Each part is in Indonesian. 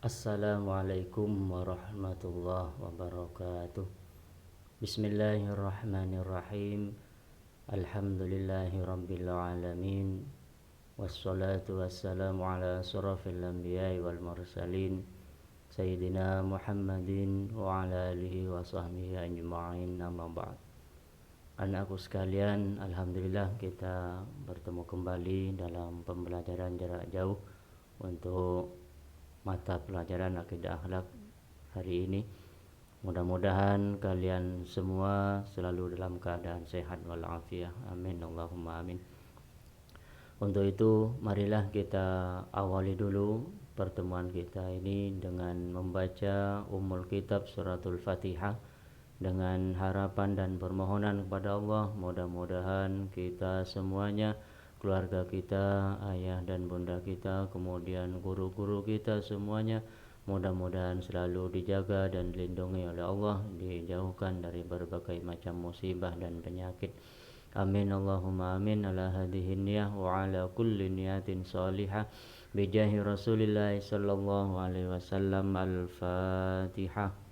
Assalamualaikum warahmatullahi wabarakatuh. Bismillahirrahmanirrahim. Alhamdulillahi rabbil alamin. Wassalatu wassalamu ala asrafil anbiya'i wal mursalin Sayyidina Muhammadin wa ala alihi wa sahbihi ajma'in, amma ba'd. Anakku sekalian, alhamdulillah kita bertemu kembali dalam pembelajaran jarak jauh untuk mata pelajaran akidah akhlak hari ini. Mudah-mudahan kalian semua selalu dalam keadaan sehat walafiat. Amin Allahumma amin. Untuk itu marilah kita awali dulu pertemuan kita ini dengan membaca Ummul Kitab Suratul Fatihah dengan harapan dan permohonan kepada Allah, mudah-mudahan kita semuanya, keluarga kita, ayah dan bunda kita, kemudian guru-guru kita semuanya, mudah-mudahan selalu dijaga dan dilindungi oleh Allah, dijauhkan dari berbagai macam musibah dan penyakit. Amin Allahumma amin ala hadhihi niyah wa ala kulli niyatin salihah bijahi Rasulillah sallallahu alaihi wasallam. Al-Fatihah.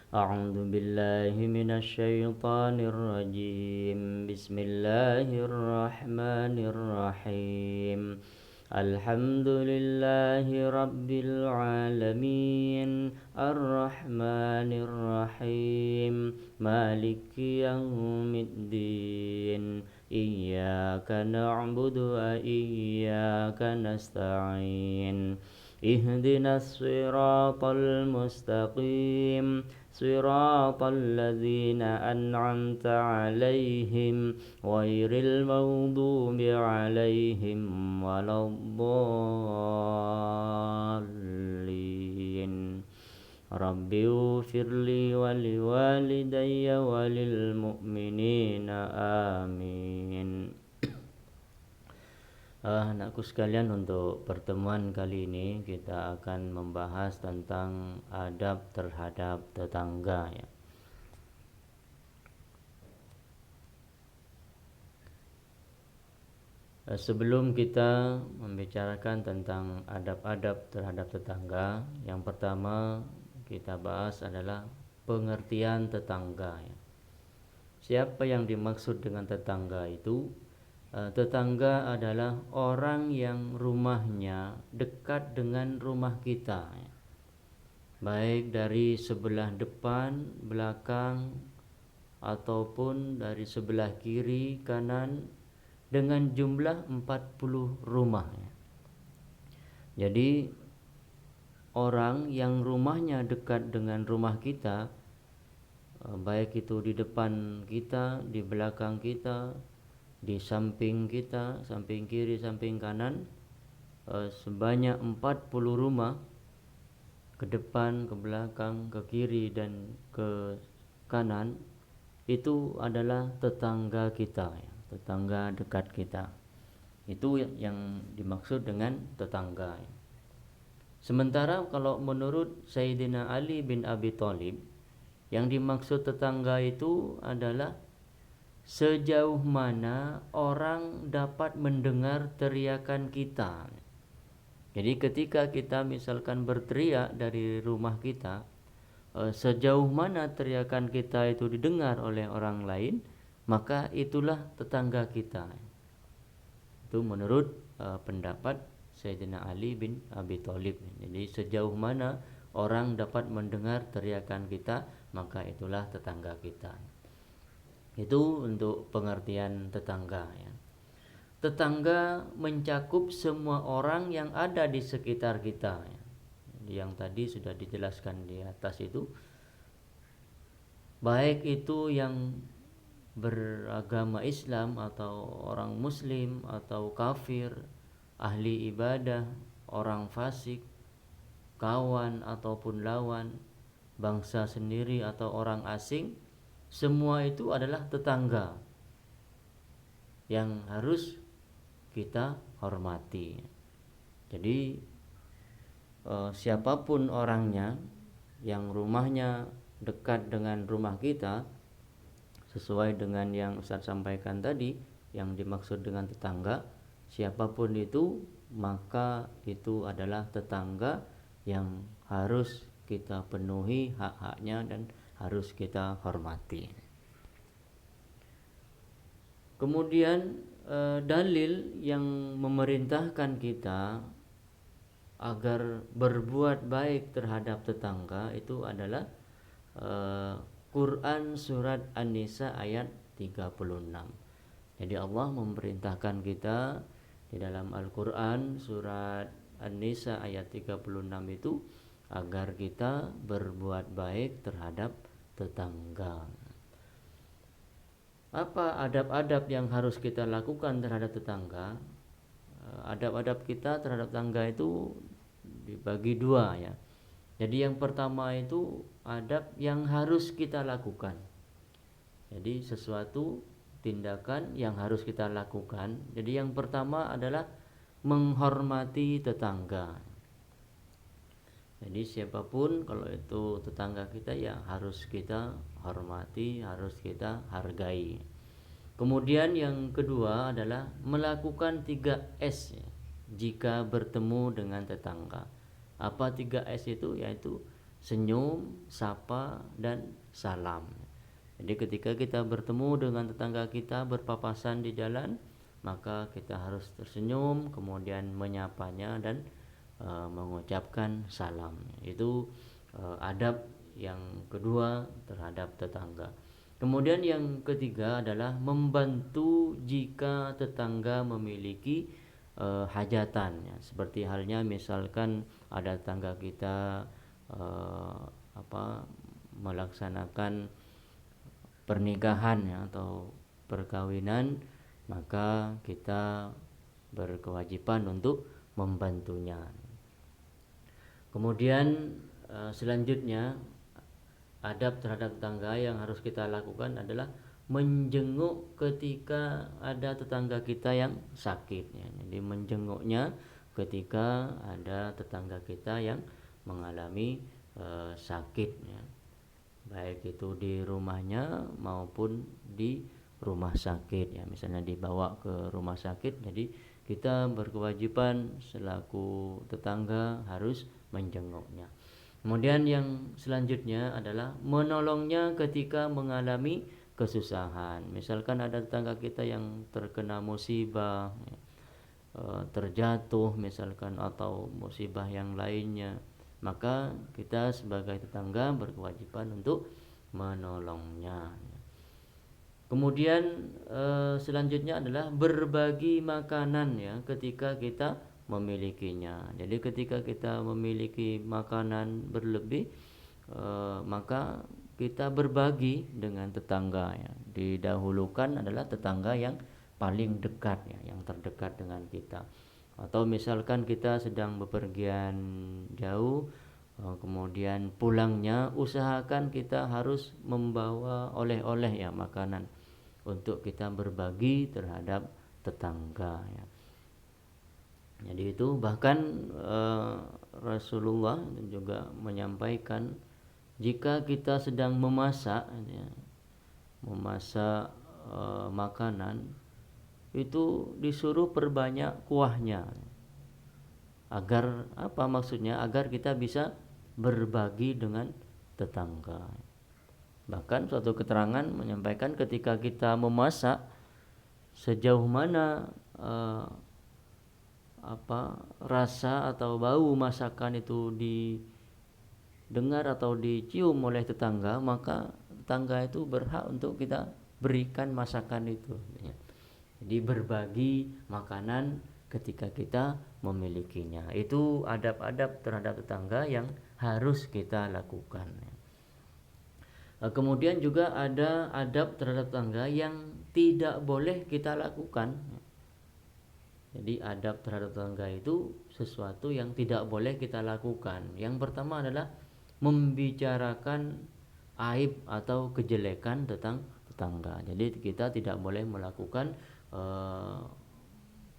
A'udzu billahi minasy syaithanir rajim. Bismillahirrahmanirrahim. Alhamdulillahi rabbil alamin. Ar-Rahmanir Rahim. Maliki yaumiddin. Iyyaka na'budu wa iyyaka nasta'in. Ihdinas siratal mustaqim. صراط الذين أنعمت عليهم غير المغضوب عليهم ولا الضالين رب اغفر لي ولوالدي وللمؤمنين آمين. Anakku sekalian, untuk pertemuan kali ini kita akan membahas tentang adab terhadap tetangga ya. Sebelum kita membicarakan tentang adab-adab terhadap tetangga, yang pertama kita bahas adalah pengertian tetangga ya. Siapa yang dimaksud dengan tetangga itu? Tetangga adalah orang yang rumahnya dekat dengan rumah kita ya. Baik dari sebelah depan, belakang, ataupun dari sebelah kiri, kanan, dengan jumlah 40 rumah ya. Jadi orang yang rumahnya dekat dengan rumah kita, baik itu di depan kita, di belakang kita, di samping kita, samping kiri, samping kanan, sebanyak 40 rumah, ke depan, ke belakang, ke kiri dan ke kanan, itu adalah tetangga kita ya, tetangga dekat kita. Itu yang dimaksud dengan tetangga ya. Sementara kalau menurut Sayyidina Ali bin Abi Thalib, yang dimaksud tetangga itu adalah sejauh mana orang dapat mendengar teriakan kita. Jadi ketika kita misalkan berteriak dari rumah kita, sejauh mana teriakan kita itu didengar oleh orang lain, maka itulah tetangga kita. Itu menurut pendapat Sayyidina Ali bin Abi Thalib. Jadi sejauh mana orang dapat mendengar teriakan kita, maka itulah tetangga kita. Itu untuk pengertian tetangga ya. Tetangga mencakup semua orang yang ada di sekitar kita ya. Yang tadi sudah dijelaskan di atas itu, baik itu yang beragama Islam atau orang Muslim atau kafir, ahli ibadah, orang fasik, kawan ataupun lawan, bangsa sendiri atau orang asing, semua itu adalah tetangga yang harus kita hormati. Jadi siapapun orangnya yang rumahnya dekat dengan rumah kita, sesuai dengan yang Ustaz sampaikan tadi, yang dimaksud dengan tetangga, siapapun itu, maka itu adalah tetangga yang harus kita penuhi hak-haknya dan harus kita hormati. Kemudian dalil yang memerintahkan kita agar berbuat baik terhadap tetangga itu adalah Quran surat An-Nisa ayat 36. Jadi Allah memerintahkan kita di dalam Al-Quran surat An-Nisa ayat 36 itu agar kita berbuat baik terhadap tetangga. Apa adab-adab yang harus kita lakukan terhadap tetangga? Adab-adab kita terhadap tetangga itu dibagi dua ya. Jadi yang pertama itu adab yang harus kita lakukan. Jadi sesuatu tindakan yang harus kita lakukan. Jadi yang pertama adalah menghormati tetangga. Jadi siapapun kalau itu tetangga kita ya harus kita hormati, harus kita hargai. Kemudian yang kedua adalah melakukan 3S ya, jika bertemu dengan tetangga. Apa 3S itu? Yaitu senyum, sapa, dan salam. Jadi ketika kita bertemu dengan tetangga kita berpapasan di jalan, maka kita harus tersenyum, kemudian menyapanya dan mengucapkan salam. Itu adab yang kedua terhadap tetangga. Kemudian yang ketiga adalah membantu jika tetangga memiliki hajatan ya. Seperti halnya misalkan ada tetangga kita melaksanakan pernikahan ya, atau perkawinan, maka kita berkewajiban untuk membantunya. Kemudian selanjutnya adab terhadap tetangga yang harus kita lakukan adalah menjenguk ketika ada tetangga kita yang sakit ya. Jadi menjenguknya ketika ada tetangga kita yang mengalami sakit ya. Baik itu di rumahnya maupun di rumah sakit ya. Misalnya dibawa ke rumah sakit, jadi kita berkewajiban selaku tetangga harus menjenguknya. Kemudian yang selanjutnya adalah menolongnya ketika mengalami kesusahan. Misalkan ada tetangga kita yang terkena musibah, terjatuh misalkan, atau musibah yang lainnya, maka kita sebagai tetangga berkewajiban untuk menolongnya. Kemudian selanjutnya adalah berbagi makanan ya ketika kita memilikinya. Jadi ketika kita memiliki makanan berlebih, maka kita berbagi dengan tetangga ya. Didahulukan adalah tetangga yang paling dekat ya, yang terdekat dengan kita. Atau misalkan kita sedang bepergian jauh, kemudian pulangnya usahakan kita harus membawa oleh-oleh ya, makanan untuk kita berbagi terhadap tetangga ya. Jadi itu bahkan Rasulullah juga menyampaikan jika kita sedang memasak ya, makanan itu disuruh perbanyak kuahnya. Agar apa maksudnya? Agar kita bisa berbagi dengan tetangga. Bahkan suatu keterangan menyampaikan ketika kita memasak, sejauh mana rasa atau bau masakan itu didengar atau dicium oleh tetangga, maka tetangga itu berhak untuk kita berikan masakan itu. Jadi berbagi makanan ketika kita memilikinya. Itu adab-adab terhadap tetangga yang harus kita lakukan. Kemudian juga ada adab terhadap tetangga yang tidak boleh kita lakukan. Jadi adab terhadap tetangga itu sesuatu yang tidak boleh kita lakukan. Yang pertama adalah membicarakan aib atau kejelekan tentang tetangga. Jadi kita tidak boleh melakukan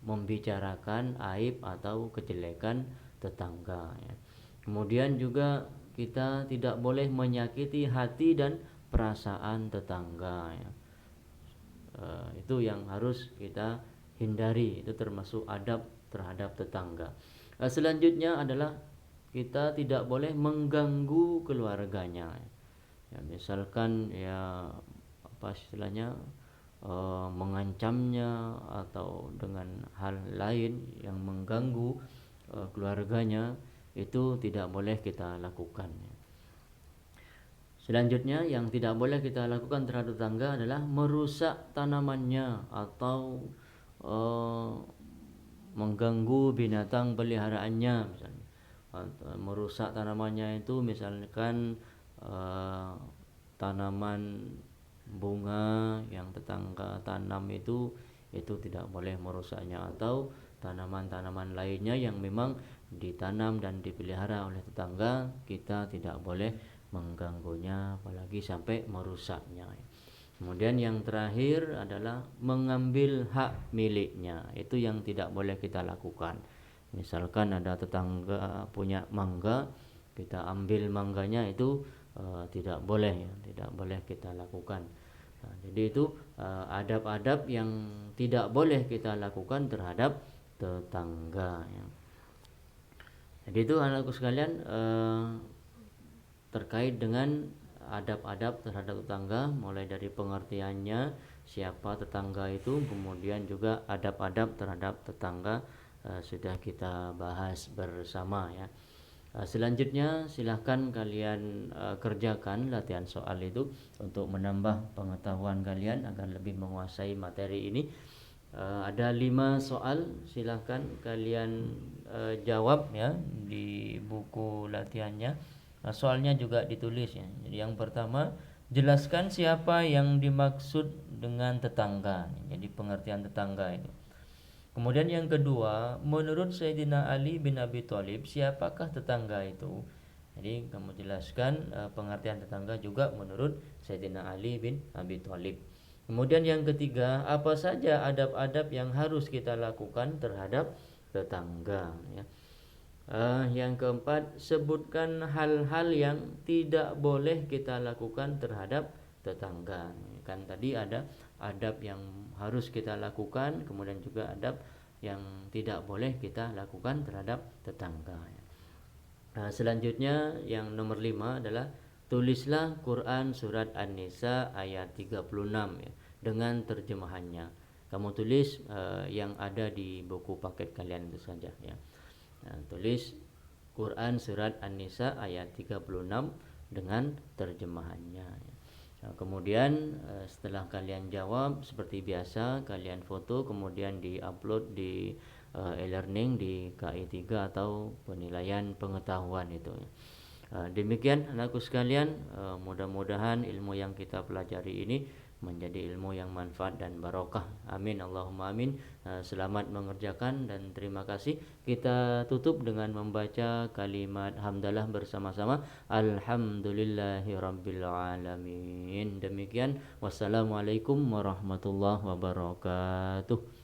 membicarakan aib atau kejelekan tetangga ya. Kemudian juga kita tidak boleh menyakiti hati dan perasaan tetangga ya. Itu yang harus kita hindari. Itu termasuk adab terhadap tetangga. Selanjutnya adalah kita tidak boleh mengganggu keluarganya. Ya, misalkan ya apa istilahnya, mengancamnya atau dengan hal lain yang mengganggu keluarganya, itu tidak boleh kita lakukan. Selanjutnya yang tidak boleh kita lakukan terhadap tetangga adalah merusak tanamannya atau uh, mengganggu binatang peliharaannya misalnya. Merusak tanamannya itu misalkan uh, tanaman bunga yang tetangga tanam itu tidak boleh merusaknya, atau tanaman-tanaman lainnya yang memang ditanam dan dipelihara oleh tetangga, kita tidak boleh mengganggunya apalagi sampai merusaknya. Kemudian yang terakhir adalah mengambil hak miliknya. Itu yang tidak boleh kita lakukan. Misalkan ada tetangga punya mangga, kita ambil mangganya, itu tidak boleh ya, tidak boleh kita lakukan. Nah, jadi itu adab-adab yang tidak boleh kita lakukan terhadap tetangga ya. Jadi itu anakku sekalian, terkait dengan adab-adab terhadap tetangga, mulai dari pengertiannya siapa tetangga itu, kemudian juga adab-adab terhadap tetangga sudah kita bahas bersama ya. Selanjutnya silahkan kalian kerjakan latihan soal itu untuk menambah pengetahuan kalian agar lebih menguasai materi ini. Ada 5 soal, silahkan kalian jawab ya di buku latihannya. Soalnya juga ditulis ya. Jadi yang pertama, jelaskan siapa yang dimaksud dengan tetangga. Jadi pengertian tetangga itu. Kemudian yang kedua, menurut Sayyidina Ali bin Abi Thalib, siapakah tetangga itu? Jadi kamu jelaskan pengertian tetangga juga menurut Sayyidina Ali bin Abi Thalib. Kemudian yang ketiga, apa saja adab-adab yang harus kita lakukan terhadap tetangga ya. Yang keempat, sebutkan hal-hal yang tidak boleh kita lakukan terhadap tetangga. Kan tadi ada adab yang harus kita lakukan, kemudian juga adab yang tidak boleh kita lakukan terhadap tetangga. Selanjutnya yang nomor 5 adalah tulislah Quran surat An-Nisa ayat 36 ya, dengan terjemahannya. Kamu tulis yang ada di buku paket kalian itu saja ya. Tulis Quran surat An-Nisa ayat 36 dengan terjemahannya ya. Kemudian setelah kalian jawab, seperti biasa kalian foto, kemudian diupload di e-learning di KI3 atau penilaian pengetahuan itu ya. Demikian anakku sekalian, mudah-mudahan ilmu yang kita pelajari ini menjadi ilmu yang manfaat dan barokah. Amin Allahumma amin. Selamat mengerjakan dan terima kasih. Kita tutup dengan membaca kalimat hamdalah bersama-sama. Alhamdulillahirabbil alamin. Demikian, wassalamualaikum warahmatullahi wabarakatuh.